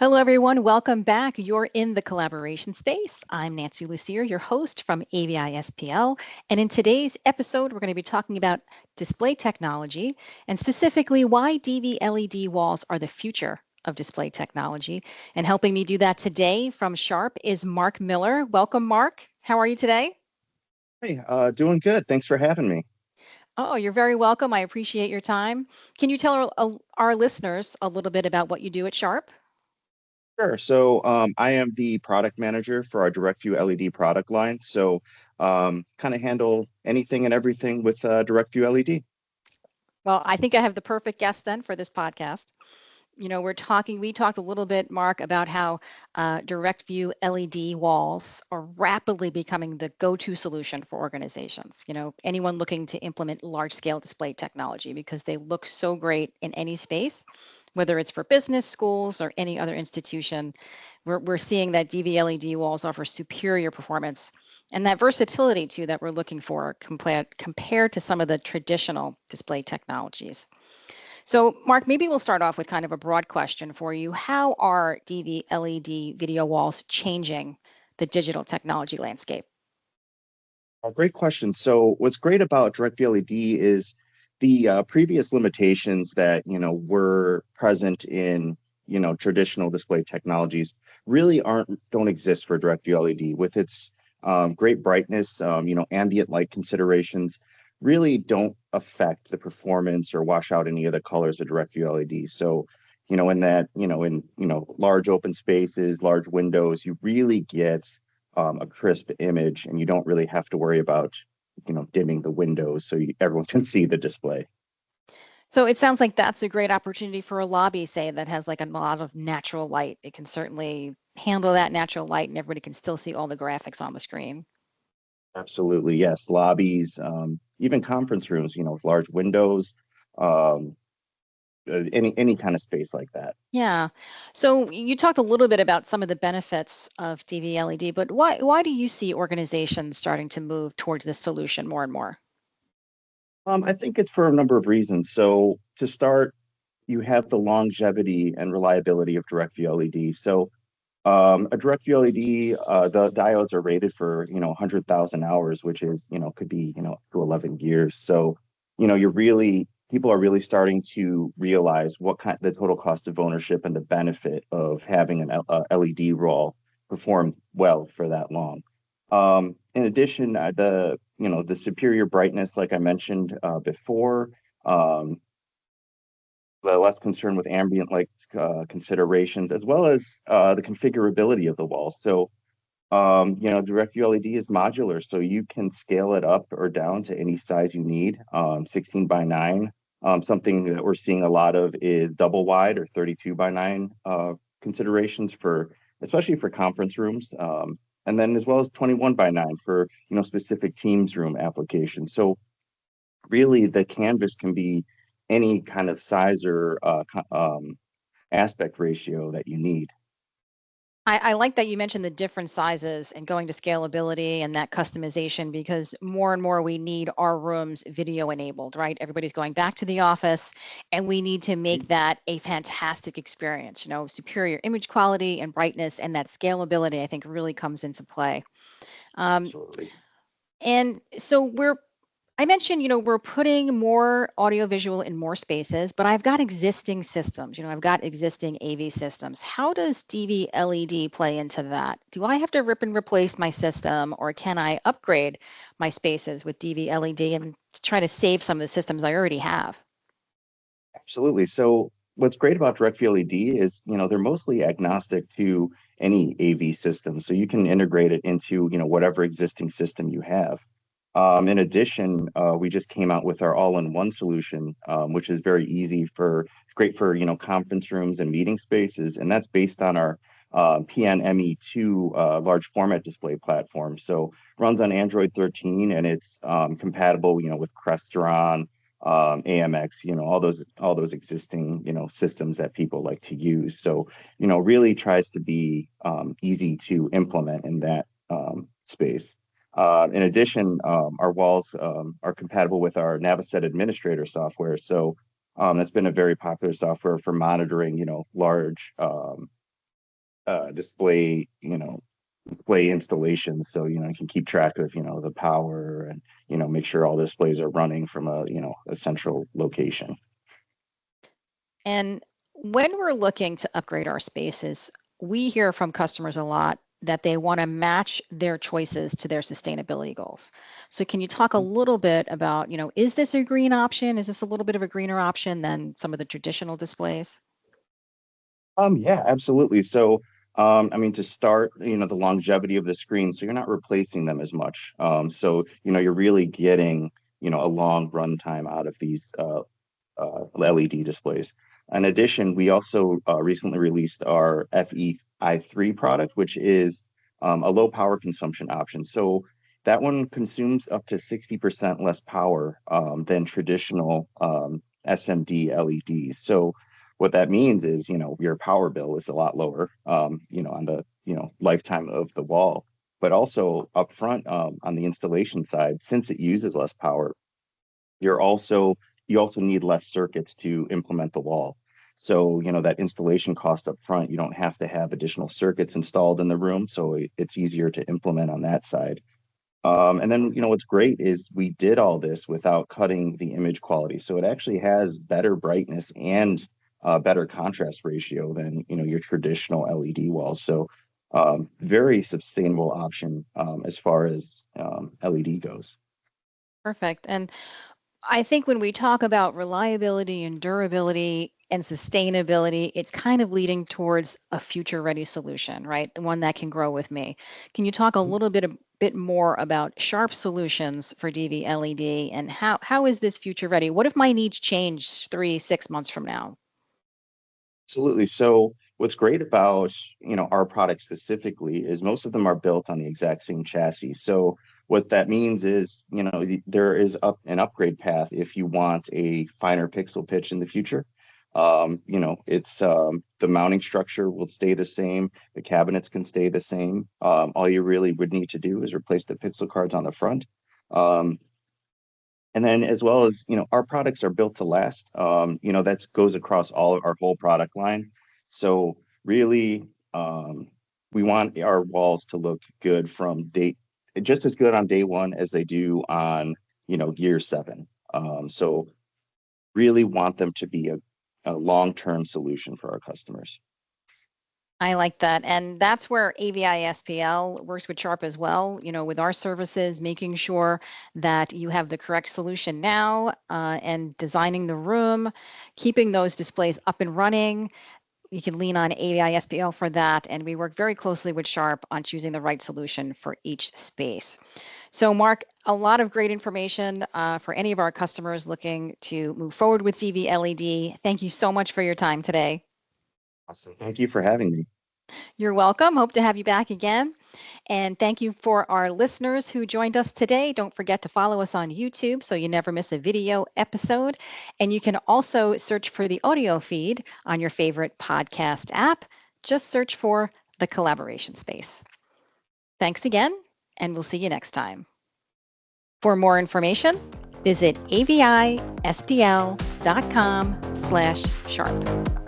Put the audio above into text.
Hello, everyone. Welcome back. You're in the collaboration space. I'm Nancy Lucier, your host from AVI-SPL. And in today's episode, we're going to be talking about display technology and specifically why dvLED walls are the future of display technology. And helping me do that today from Sharp is Mark Miller. Welcome, Mark. How are you today? Hey, doing good. Thanks for having me. Oh, you're very welcome. I appreciate your time. Can you tell our listeners a little bit about what you do at Sharp? Sure. So I am the product manager for our DirectView LED product line. So kind of handle anything and everything with DirectView LED. Well, I think I have the perfect guest then for this podcast. We talked a little bit, Mark, about how direct view LED walls are rapidly becoming the go-to solution for organizations. Anyone looking to implement large-scale display technology because they look so great in any space, whether it's for business, schools, or any other institution. We're seeing that dvLED walls offer superior performance and that versatility too that we're looking for compared to some of the traditional display technologies. So, Mark, maybe we'll start off with kind of a broad question for you. How are dvLED video walls changing the digital technology landscape? Great question. So what's great about DirectView LED is the previous limitations that were present in traditional display technologies really don't exist for DirectView LED with its great brightness. Ambient light considerations really don't affect the performance or wash out any of the colors of DirectView LED. So in large open spaces, large windows, you really get a crisp image, and you don't really have to worry about dimming the windows so everyone can see the display. So it sounds like that's a great opportunity for a lobby, say, that has like a lot of natural light. It can certainly handle that natural light and everybody can still see all the graphics on the screen. Absolutely, yes. Lobbies, even conference rooms, with large windows, um, any kind of space like that. Yeah. So you talked a little bit about some of the benefits of dvLED, but why do you see organizations starting to move towards this solution more and more? I think it's for a number of reasons. So to start, you have the longevity and reliability of direct LED. So a direct LED, the diodes are rated for 100,000 hours, which is could be to 11 years. So you're really people are really starting to realize what kind the total cost of ownership and the benefit of having a LED roll perform well for that long. In addition, the superior brightness, like I mentioned before. Um, the less concern with ambient light considerations, as well as the configurability of the wall. So, direct LED is modular, so you can scale it up or down to any size you need. 16 by 9. Something that we're seeing a lot of is double wide or 32 by 9 considerations especially for conference rooms. And then as well as 21 by 9 for specific Teams room applications. So really the canvas can be any kind of size or aspect ratio that you need. I like that you mentioned the different sizes and going to scalability and that customization because more and more we need our rooms video enabled, right? Everybody's going back to the office and we need to make that a fantastic experience. Superior image quality and brightness and that scalability, I think, really comes into play. Um, Absolutely. and so I mentioned, we're putting more audiovisual in more spaces, but I've got existing systems. I've got existing AV systems. How does DV LED play into that? Do I have to rip and replace my system, or can I upgrade my spaces with DV LED and try to save some of the systems I already have? Absolutely. So what's great about direct LED is, they're mostly agnostic to any AV system. So you can integrate it into, whatever existing system you have. In addition, we just came out with our all-in-one solution, which is very great for, conference rooms and meeting spaces. And that's based on our PNME2 large format display platform. So runs on Android 13 and it's compatible, with Crestron, AMX, all those existing, systems that people like to use. So, really tries to be easy to implement in that space. In addition, our walls are compatible with our Naviset administrator software. So that's been a very popular software for monitoring, large display, display installations. So, you can keep track of, the power and, make sure all displays are running from a central location. And when we're looking to upgrade our spaces, we hear from customers a lot that they want to match their choices to their sustainability goals. So can you talk a little bit about, is this a green option? Is this a little bit of a greener option than some of the traditional displays? Yeah, absolutely. So, I mean, to start, the longevity of the screen, so you're not replacing them as much. So, you're really getting, a long runtime out of these LED displays. In addition, we also recently released our FEI3 product, which is a low power consumption option. So that one consumes up to 60% less power than traditional SMD LEDs. So what that means is, your power bill is a lot lower, on the, lifetime of the wall. But also upfront on the installation side, since it uses less power, you also need less circuits to implement the wall. So, that installation cost up front, you don't have to have additional circuits installed in the room. So it's easier to implement on that side. And then, what's great is we did all this without cutting the image quality. So it actually has better brightness and better contrast ratio than, your traditional LED walls. So very sustainable option as far as LED goes. Perfect. And I think when we talk about reliability and durability and sustainability, it's kind of leading towards a future ready solution, right? The one that can grow with me. Can you talk a bit more about Sharp solutions for dvLED and how is this future ready? What if my needs change 3, 6 months from now? Absolutely. So what's great about, our product specifically is most of them are built on the exact same chassis. So what that means is, there is an upgrade path if you want a finer pixel pitch in the future. It's the mounting structure will stay the same. The cabinets can stay the same. All you really would need to do is replace the pixel cards on the front. Um, and then as well as, our products are built to last. That goes across all of our whole product line. So really, we want our walls to look good just as good on day one as they do on, year 7. So really want them to be a long-term solution for our customers. I like that. And that's where AVI-SPL works with Sharp as well, with our services, making sure that you have the correct solution now and designing the room, keeping those displays up and running. You can lean on AVI-SPL for that. And we work very closely with Sharp on choosing the right solution for each space. So Mark, a lot of great information for any of our customers looking to move forward with dvLED. Thank you so much for your time today. Awesome. Thank you for having me. You're welcome. Hope to have you back again. And thank you for our listeners who joined us today. Don't forget to follow us on YouTube so you never miss a video episode. And you can also search for the audio feed on your favorite podcast app. Just search for The Collaboration Space. Thanks again, and we'll see you next time. For more information, visit avispl.com/sharp.